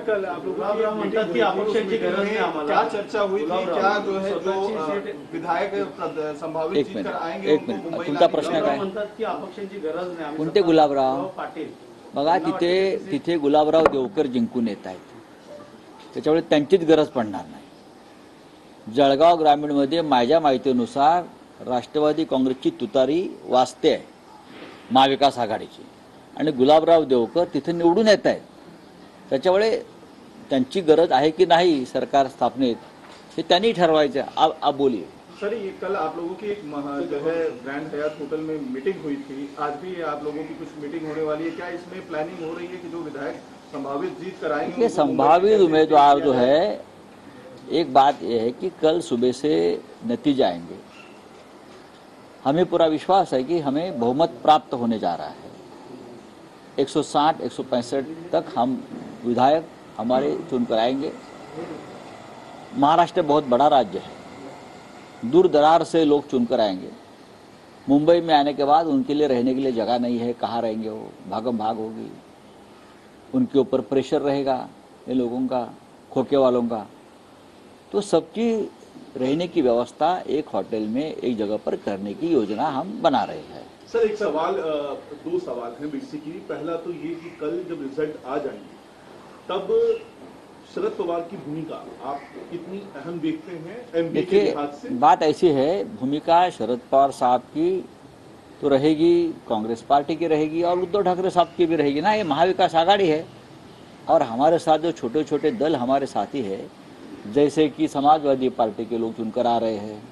कल आप लोगों की म्हणतात की अपक्षांची गरज नाही आम्हाला, क्या चर्चा हुई थी, क्या जो है जो विधायक संभावित जीत कर आएंगे एक मिनिट तुमचा प्रश्न काय? म्हणतात की अपक्षांची गरज नाही, कोणते गुलाबराव? पाटील बघा तिथे गुलाबराव देवकर जिंकून येत आहेत, त्याच्यामुळे त्यांचीच गरज पडणार नाही. जळगाव ग्रामीणमध्ये माझ्या माहितीनुसार राष्ट्रवादी काँग्रेसची तुतारी वाजते आहे, महाविकास आघाडीची, आणि गुलाबराव देवकर तिथे निवडून येत आहेत. त्याच्यामुळे त्यांची गरज आहे की नाही सरकार स्थापनेत हे त्यांनी ठरवायचं. आप बोलिए. सर, ये कल आप लोगों की एक जो है ग्रैंड हयात होटल में मीटिंग हुई थी, आज भी आप लोगों की कुछ मीटिंग होने वाली है, क्या इसमें प्लानिंग हो रही है कि जो विधायक संभावित जीत कराएंगे संभावित उम्मीदवार जो है, एक बात यह है कि कल सुबह से नतीजे आएंगे. हमें पूरा विश्वास है कि हमें बहुमत प्राप्त होने जा रहा है. 160 165 तक हम विधायक हमारे चुनकर आएंगे. महाराष्ट्र बहुत बड़ा राज्य है, दूर दरार से लोग चुनकर आएंगे. मुंबई में आने के बाद उनके लिए रहने के लिए जगह नहीं है, कहाँ रहेंगे वो, भागम भाग होगी, उनके ऊपर प्रेशर रहेगा इन लोगों का, खोके वालों का. तो सबकी रहने की व्यवस्था एक होटल में एक जगह पर करने की योजना हम बना रहे हैं. सर, एक सवाल, दो सवाल हैं बेसिकली. पहला तो ये कि कल जब रिजल्ट आ जाएंगे तब शरद पवार की भूमिका आप कितनी अहम देखते हैं एमपी के लिहाज से? बात ऐसी है, भूमिका शरद पवार साहब की तो रहेगी, कांग्रेस पार्टी की रहेगी और उद्धव ठाकरे साहब की भी रहेगी ना. ये महाविकास आघाड़ी है और हमारे साथ जो छोटे छोटे दल हमारे साथी है, जैसे कि समाजवादी पार्टी के लोग चुनकर आ रहे हैं,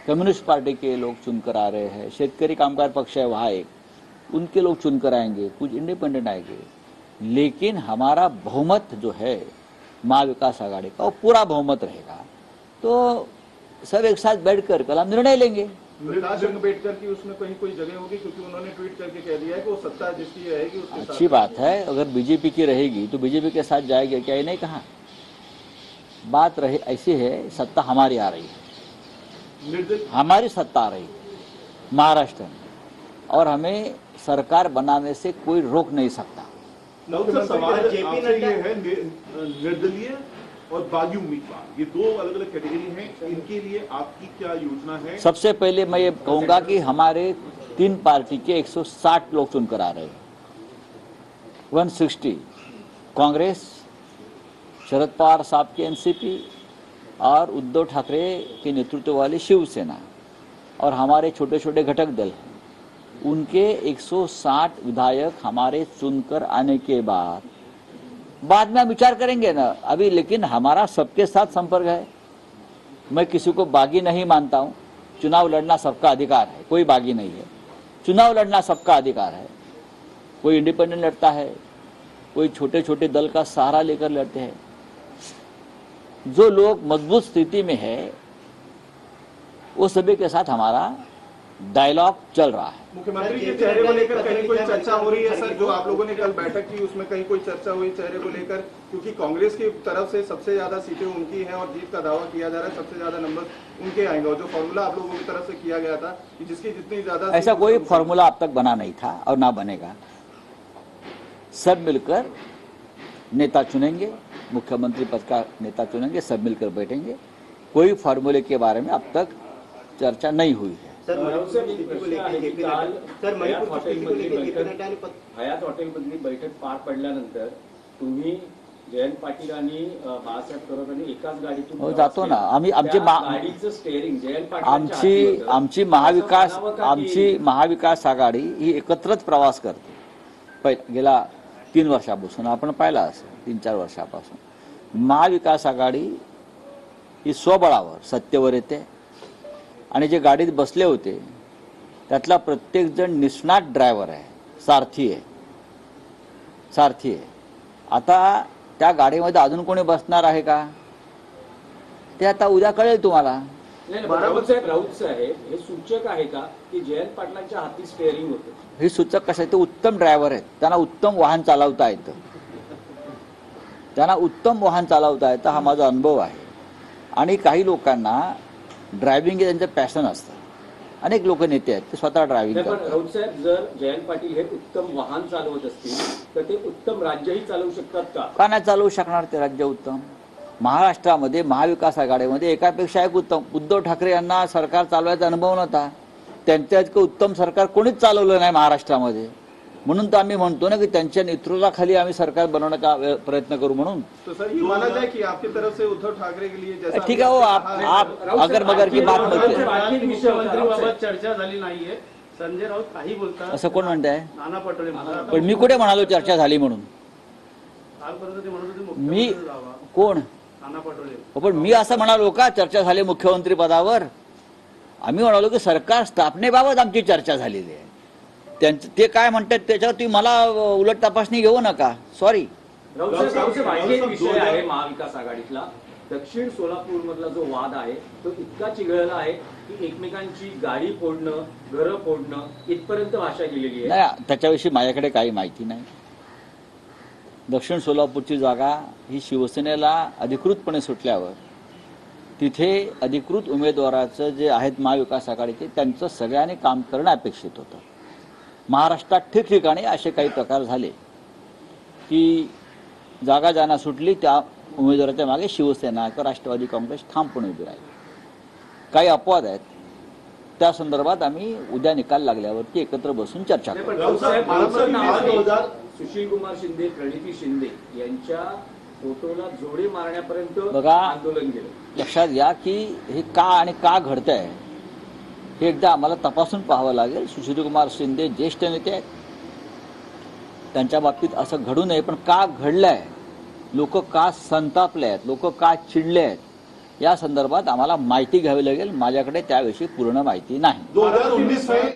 कम्युनिस्ट पार्टी के लोग चुनकर आ रहे हैं, शेतकरी कामगार पक्ष है वहाँ एक, उनके लोग चुनकर आएंगे, कुछ इंडिपेंडेंट आएंगे. लेकिन हमारा बहुमत जो है महाविकास आघाड़ी का वो पूरा बहुमत रहेगा. तो सब एक साथ बैठकर कल हम निर्णय लेंगे. प्रकाश अम्बेडकर की उसमें कहीं कोई जगह होगी, क्योंकि उन्होंने ट्वीट करके कह दिया है कि वो सत्ता जिसकी रहेगी उसके साथ. अच्छी बात है, अगर बीजेपी की रहेगी तो बीजेपी के साथ जाएगी, क्या ये नहीं कहा. बात रहे ऐसी है, सत्ता हमारी आ रही है, हमारी सत्ता आ रही है महाराष्ट्र में, और हमें सरकार बनाने से कोई रोक नहीं सकता. सवाल ये है, निर्दलीय और बागी उम्मीदवार, ये दो अलग अलग कैटेगरी हैं, इनके लिए आपकी क्या योजना है? सबसे पहले मैं ये कहूंगा कि हमारे 3 पार्टी के 160 लोग चुनकर आ रहे हैं. 160 कांग्रेस, शरद पवार साहब की एनसीपी और उद्धव ठाकरे के नेतृत्व वाली शिवसेना, और हमारे छोटे छोटे घटक दल हैं, उनके 160 विधायक हमारे चुनकर आने के बाद में हम विचार करेंगे ना अभी. लेकिन हमारा सबके साथ संपर्क है. मैं किसी को बागी नहीं मानता हूं. चुनाव लड़ना सबका अधिकार है, कोई बागी नहीं है. चुनाव लड़ना सबका अधिकार है. कोई इंडिपेंडेंट लड़ता है, कोई छोटे छोटे दल का सहारा लेकर लड़ते हैं. जो लोग मजबूत स्थिति में है वो सभी के साथ हमारा डायलॉग चल रहा है. मुख्यमंत्री के चेहरे को लेकर कहीं कोई चर्चा हो रही है सर? जो आप लोगों ने कल बैठक की उसमें कहीं कोई चर्चा हुई चेहरे को लेकर? क्योंकि कांग्रेस की तरफ से सबसे ज्यादा सीटें उनकी हैं और जीत का दावा किया जा रहा है, सबसे ज्यादा नंबर उनके आएंगे. और जो फॉर्मूला आप लोगों की तरफ से किया गया था कि जिसकी जितनी ज्यादा, ऐसा कोई फॉर्मूला अब तक बना नहीं था और ना बनेगा. सब मिलकर नेता चुनेंगे, मुख्यमंत्री पद का नेता चुनेंगे, सब मिलकर बैठेंगे. कोई फॉर्मूले के बारे में अब तक चर्चा नहीं हुई है. हयात हॉटेलमधली बैठक पार पडल्यानंतर तुम्ही जयंत पाटील आणि बाळासाहेब थोरात आणि एकाच गाडीतून जातो ना आम्ही. गाडीचं स्टेअरिंग जयंत पाटील, आमची महाविकास आघाडी ही एकत्रच प्रवास करते. गेल्या 3 वर्षापासून आपण पाहिला असेल, 3-4 वर्षापासून महाविकास आघाडी ही स्वबळावर सत्तेवर येते. आणि जे गाडीत बसले होते त्यातला प्रत्येक जण निष्णात ड्रायव्हर आहे, सारथी आहे. आता त्या गाडीमध्ये अजून कोणी बसणार आहे का ते आता उद्या कळेल तुम्हाला. राऊत साहेब हे सूचक आहे का की जयंत पाटलांच्या हाती स्टेअरिंग होतं? हे सूचक कसं आहे, ते उत्तम ड्रायव्हर आहेत, त्यांना उत्तम वाहन चालवता येतं, हा माझा अनुभव आहे. आणि काही लोकांना ड्रायव्हिंग हे त्यांचं पॅशन असतं, अनेक लोक नेते आहेत ते स्वतः ड्रायव्हिंग नाही, पण करतात. राऊत साहेब, जर जयंत पाटील हे उत्तम वाहन चालवत असतील तर ते उत्तम राज्यही चालवू शकतात का? का नाही चालवू शकणार ते राज्य उत्तम? महाराष्ट्रामध्ये महाविकास आघाडीमध्ये एकापेक्षा एक उत्तम. उद्धव ठाकरे यांना सरकार चालवायचा अनुभव नव्हता, त्यांच्या इतकं उत्तम सरकार कोणीच चालवलं नाही महाराष्ट्रामध्ये. म्हणून तर आम्ही म्हणतो ना की त्यांच्या नेतृत्वाखाली आम्ही सरकार बनवण्याचा प्रयत्न करू म्हणून. तो सर ये माना जाए कि आपकी तरफ से उद्धव ठाकरे के लिए जैसा ठीक है, वो आप अगर मगर की बात मत करें. मुख्यमंत्रीबाबत चर्चा झाली नाहीये. संजय राऊत काही बोलतात. असं कोण म्हणताय? नाना पटोले म्हणतात. पण मी कुठे म्हणालो चर्चा झाली म्हणून? कालपर्यंत ते म्हणत होते मी मुख्यमंत्री जावा. कोण? नाना पटोले. पण मी असं म्हणालो का चर्चा झाली मुख्यमंत्री पदावर? आम्ही म्हणालो की सरकार स्थापनेबाबत आमची चर्चा झालेली आहे. त्यांचं ते काय म्हणतात त्याच्यावर तुम्ही मला उलट तपासणी घेऊ नका. सॉरी. राऊत साहेब, आणखी एक विषय आहे महाविकास आघाडीतला. दक्षिण सोलापूर मधला जो वाद आहे तो इतका चिघळला आहे की एकमेकांची गाडी फोडणं, घरं फोडणं इथपर्यंत भाषा गेलेली आहे. नाही, त्याच्याविषयी माझ्याकडे काही माहिती नाही. दक्षिण सोलापूरची जागा ही शिवसेनेला अधिकृतपणे सुटल्यावर तिथे अधिकृत उमेदवाराचं जे आहेत महाविकास आघाडीचे त्यांचं सगळ्यांनी काम करणं अपेक्षित होतं. महाराष्ट्रात ठिकठिकाणी असे काही प्रकार झाले की जागा ज्यांना सुटली त्या उमेदवाराच्या मागे शिवसेना किंवा राष्ट्रवादी काँग्रेस ठामपणे उभी राहिली. काही अपवाद आहेत, त्या संदर्भात आम्ही उद्या निकाल लागल्यावरती एकत्र बसून चर्चा नाही, करू. पण राऊत साहेब, मानसर नावाने सुशील कुमार शिंदे, प्रणिती शिंदे यांच्या फोटोला जोडे मारण्यापर्यंत बघा, आंदोलन गेलं. लक्षात घ्या की हे का आणि का घडतंय हे एकदा आम्हाला तपासून पाहावं लागेल. सुशीलकुमार शिंदे ज्येष्ठ नेते आहेत, त्यांच्या बाबतीत असं घडू नये. पण का घडलंय, लोक का संतापले आहेत, लोक का चिडले आहेत, या संदर्भात आम्हाला माहिती घ्यावी लागेल. माझ्याकडे त्याविषयी पूर्ण माहिती नाही. 2019 में